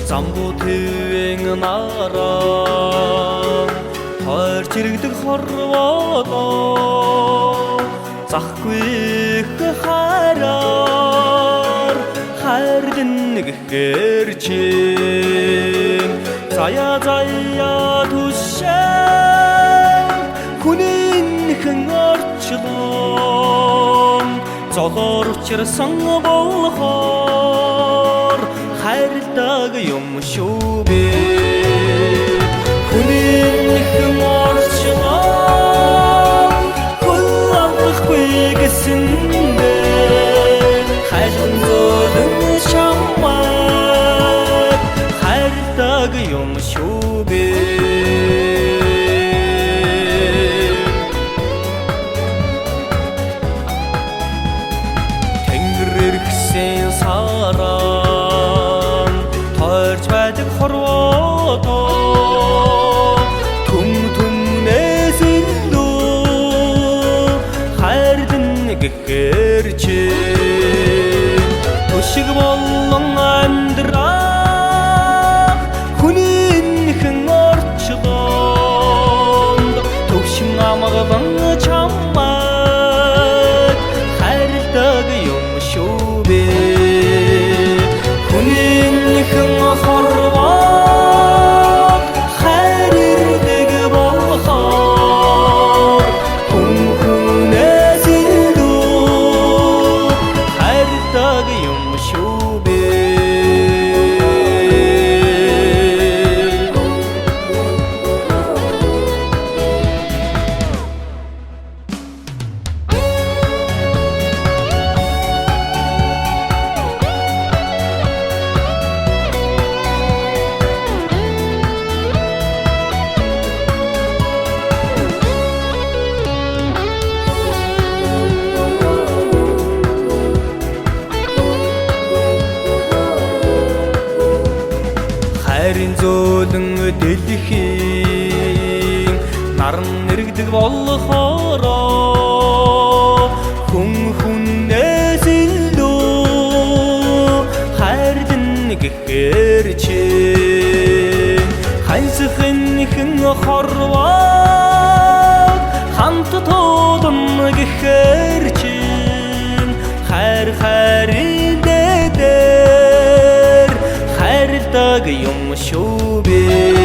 Замбуу твэн нараа тойрч иргэдэг хорвоолоо захгүй хараар хайрлан гэхээр чи заяа түшээ хүнийхэн орчлоо золоор учирсан болохоор хайрдаг юм шүү би хүнийхэн орчлоо хүлээхгүй гэсэндээ хайрын золон чамайг хайрдаг юм шүү би Тэнгэрэрхсэн сараа байдаг хорвоодоо түмнээс илүү хайрлан гэхээр чи төшиг болон амьдрах хүнийхэн орчлоонд төвшин амгалан чамайг хайрладаг юм шүү би хүнийхэн хорвоо хайрладаг болохоор хүнээс илүү хайрладаг юм шүү би Хайрын зөөлөн дэлхийн наран нэргдэг болохоороо хүнээс илүү хайрлан гэхээр чи хайсахынхэн хорвоо хамт тулан гэхээр чи хайрын дээр хайрладаг юм шүү би